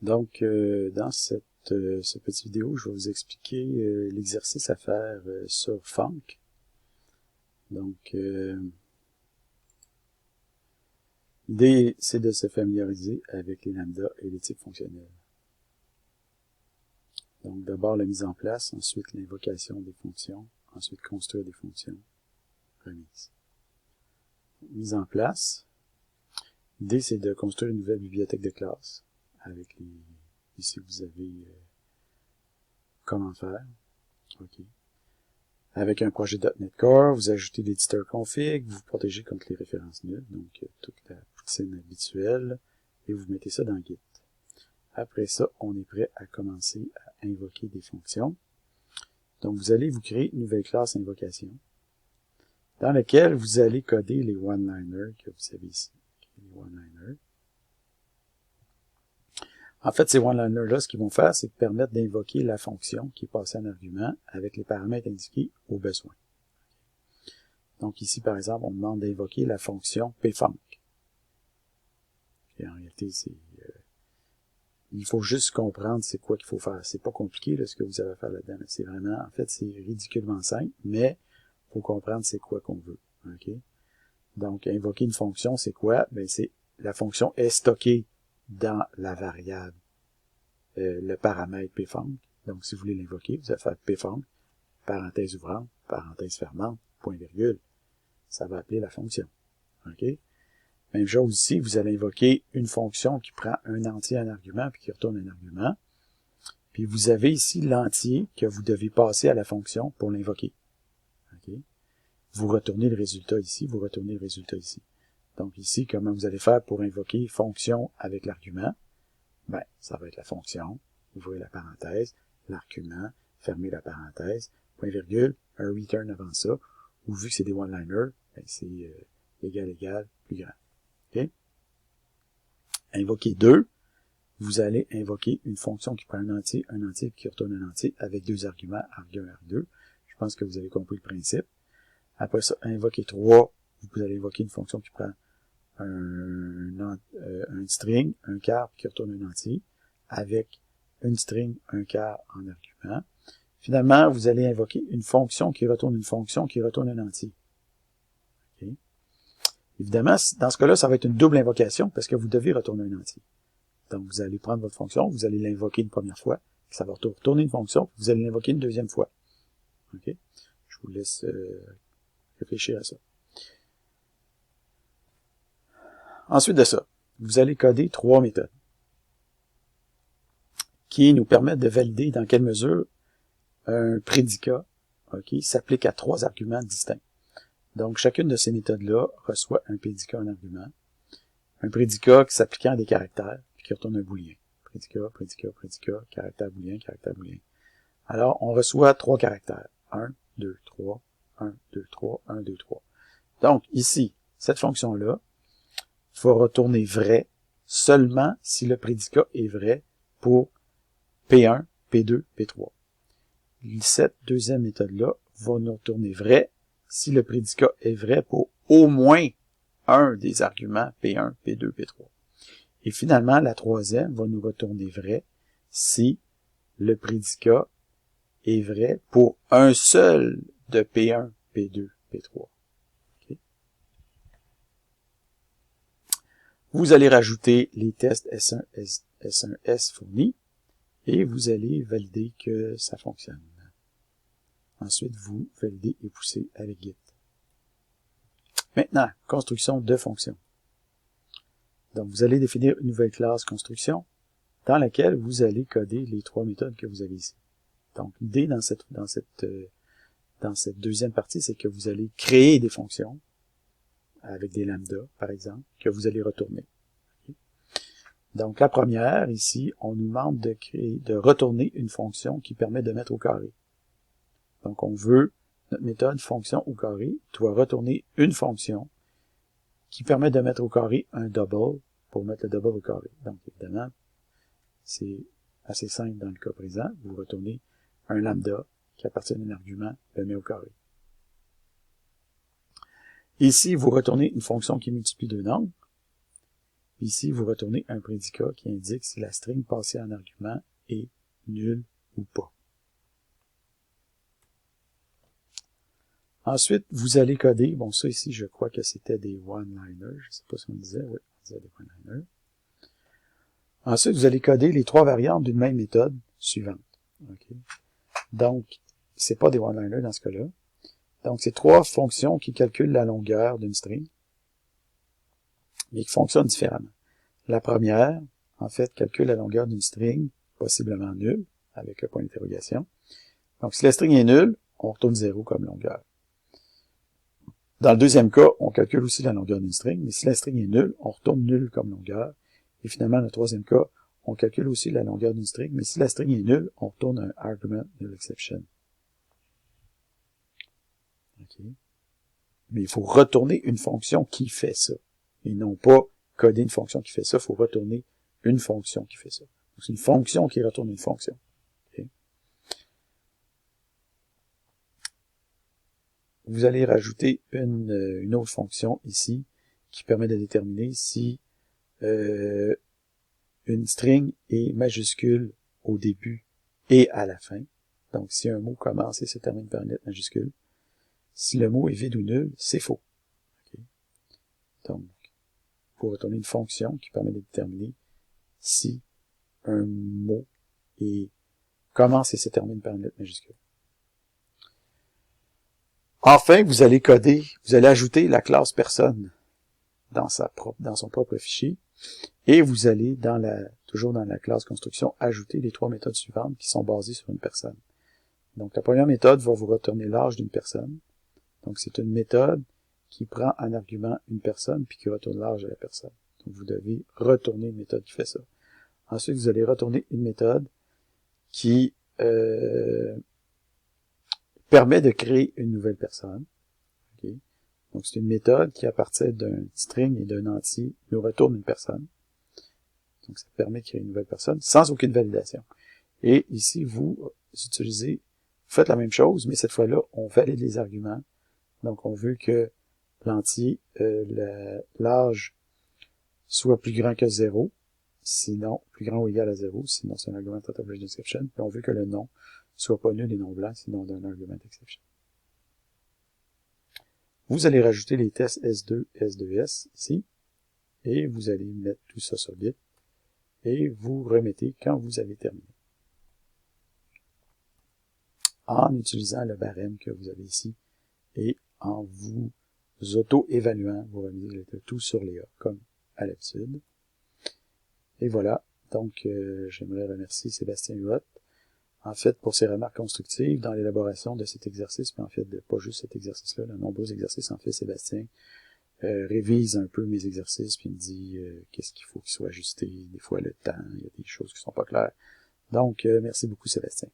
Donc, dans cette petite vidéo, je vais vous expliquer l'exercice à faire sur func. Donc, l'idée, c'est de se familiariser avec les lambdas et les types fonctionnels. Donc, d'abord la mise en place, ensuite l'invocation des fonctions, ensuite construire des fonctions, remise. Mise en place. L'idée, c'est de construire une nouvelle bibliothèque de classe avec les... Ici, vous avez comment faire. OK. Avec un projet .NET Core, vous ajoutez l'éditeur config, vous protégez contre les références nulles, donc toute la poutine habituelle, et vous mettez ça dans Git. Après ça, on est prêt à commencer à invoquer des fonctions. Donc, vous allez vous créer une nouvelle classe invocation, dans laquelle vous allez coder les one-liners que vous avez ici. Les one-liners. En fait, ces one-liners-là, ce qu'ils vont faire, c'est permettre d'invoquer la fonction qui est passée en argument avec les paramètres indiqués au besoin. Donc ici, par exemple, on demande d'invoquer la fonction pfunc. Et en réalité, il faut juste comprendre c'est quoi qu'il faut faire. C'est pas compliqué là, ce que vous avez à faire là-dedans. C'est vraiment, en fait, c'est ridiculement simple, mais il faut comprendre c'est quoi qu'on veut. Okay? Donc, invoquer une fonction, c'est quoi? Ben, c'est la fonction est stockée dans la variable le paramètre pfunc. Donc, si vous voulez l'invoquer, vous allez faire pfunc, parenthèse ouvrante, parenthèse fermante, point virgule. Ça va appeler la fonction. OK? Même chose ici, vous allez invoquer une fonction qui prend un entier en argument puis qui retourne un argument. Puis vous avez ici l'entier que vous devez passer à la fonction pour l'invoquer. OK? Vous retournez le résultat ici, vous retournez le résultat ici. Donc ici, comment vous allez faire pour invoquer fonction avec l'argument? Ben, ça va être la fonction, ouvrez la parenthèse, l'argument, fermez la parenthèse, point virgule, un return avant ça, ou vu que c'est des one-liners, ben c'est égal, plus grand. OK? Invoquer 2, vous allez invoquer une fonction qui prend un entier qui retourne un entier avec deux arguments, arg1, arg2. Je pense que vous avez compris le principe. Après ça, invoquer 3, vous allez invoquer une fonction qui prend un string, un quart qui retourne un entier, avec une string, un quart en argument. Finalement, vous allez invoquer une fonction qui retourne une fonction qui retourne un entier. Okay? Évidemment, dans ce cas-là, ça va être une double invocation parce que vous devez retourner un entier. Donc, vous allez prendre votre fonction, vous allez l'invoquer une première fois, ça va retourner une fonction, vous allez l'invoquer une deuxième fois. Okay? Je vous laisse réfléchir à ça. Ensuite de ça, vous allez coder 3 méthodes qui nous permettent de valider dans quelle mesure un prédicat s'applique à 3 arguments distincts. Donc, chacune de ces méthodes-là reçoit un prédicat en argument. Un prédicat qui s'appliquant à des caractères, puis qui retourne un booléen. Prédicat, caractère booléen, caractère booléen. Alors, on reçoit 3 caractères. 1, 2, 3, 1, 2, 3, 1, 2, 3. Donc, ici, cette fonction-là va retourner vrai seulement si le prédicat est vrai pour P1, P2, P3. Cette deuxième méthode-là va nous retourner vrai si le prédicat est vrai pour au moins un des arguments P1, P2, P3. Et finalement, la troisième va nous retourner vrai si le prédicat est vrai pour un seul de P1, P2, P3. Okay? Vous allez rajouter les tests S1, S1S fournis et vous allez valider que ça fonctionne. Ensuite, vous validez et poussez avec Git. Maintenant, construction de fonctions. Donc, vous allez définir une nouvelle classe construction dans laquelle vous allez coder les 3 méthodes que vous avez ici. Donc, l'idée dans cette deuxième partie, c'est que vous allez créer des fonctions avec des lambdas, par exemple, que vous allez retourner. Donc, la première, ici, on nous demande de retourner une fonction qui permet de mettre au carré. Donc, on veut, notre méthode fonction au carré doit retourner une fonction qui permet de mettre au carré un double pour mettre le double au carré. Donc, évidemment, c'est assez simple dans le cas présent. Vous retournez un lambda qui appartient à un argument, le met au carré. Ici, vous retournez une fonction qui multiplie deux nombres. Puis ici, vous retournez un prédicat qui indique si la string passée en argument est nulle ou pas. Ensuite, vous allez coder, bon ça ici, je crois que c'était des one-liners, je ne sais pas si on disait, oui, on disait des one-liners. Ensuite, vous allez coder les trois variantes d'une même méthode suivante. Okay. Donc, c'est pas des one-liners dans ce cas-là. Donc, c'est trois fonctions qui calculent la longueur d'une string, mais qui fonctionnent différemment. La première, en fait, calcule la longueur d'une string, possiblement nulle, avec le point d'interrogation. Donc, si la string est nulle, on retourne 0 comme longueur. Dans le deuxième cas, on calcule aussi la longueur d'une string, mais si la string est nulle, on retourne nul comme longueur. Et finalement, dans le troisième cas, on calcule aussi la longueur d'une string, mais si la string est nulle, on retourne un argument null exception. Okay. Mais il faut retourner une fonction qui fait ça. Et non pas coder une fonction qui fait ça, il faut retourner une fonction qui fait ça. C'est une fonction qui retourne une fonction. Okay. Vous allez rajouter une autre fonction ici qui permet de déterminer si une string est majuscule au début et à la fin. Donc, si un mot commence et se termine par une lettre majuscule, si le mot est vide ou nul, c'est faux. Okay. Donc, il faut retourner une fonction qui permet de déterminer si un mot commence et se termine par une lettre majuscule. Enfin, vous allez ajouter la classe personne dans son propre fichier, et vous allez, toujours dans la classe construction, ajouter les trois méthodes suivantes qui sont basées sur une personne. Donc, la première méthode va vous retourner l'âge d'une personne. Donc, c'est une méthode qui prend en argument une personne, puis qui retourne l'âge de la personne. Donc, vous devez retourner une méthode qui fait ça. Ensuite, vous allez retourner une méthode qui permet de créer une nouvelle personne. Okay. Donc, c'est une méthode qui, à partir d'un string et d'un entier, nous retourne une personne. Donc, ça permet de créer une nouvelle personne sans aucune validation. Et ici, vous faites la même chose, mais cette fois-là, on valide les arguments. Donc, on veut que l'entier, l'âge, soit plus grand que 0, sinon, plus grand ou égal à 0, sinon c'est un argument of exception. Puis on veut que le nom soit pas nul et non blanc, sinon d'un argument d'exception. Vous allez rajouter les tests S2, S2S ici, et vous allez mettre tout ça sur Git, et vous remettez quand vous avez terminé. En utilisant le barème que vous avez ici, et en vous auto-évaluant, vous remettez le tout sur les A, comme à l'habitude. Et voilà, donc j'aimerais remercier Sébastien Huot, en fait, pour ses remarques constructives dans l'élaboration de cet exercice, puis en fait, pas juste cet exercice-là, de nombreux exercices, en fait, Sébastien révise un peu mes exercices, puis il me dit qu'est-ce qu'il faut qu'il soit ajusté, des fois le temps, il y a des choses qui sont pas claires. Donc, merci beaucoup Sébastien.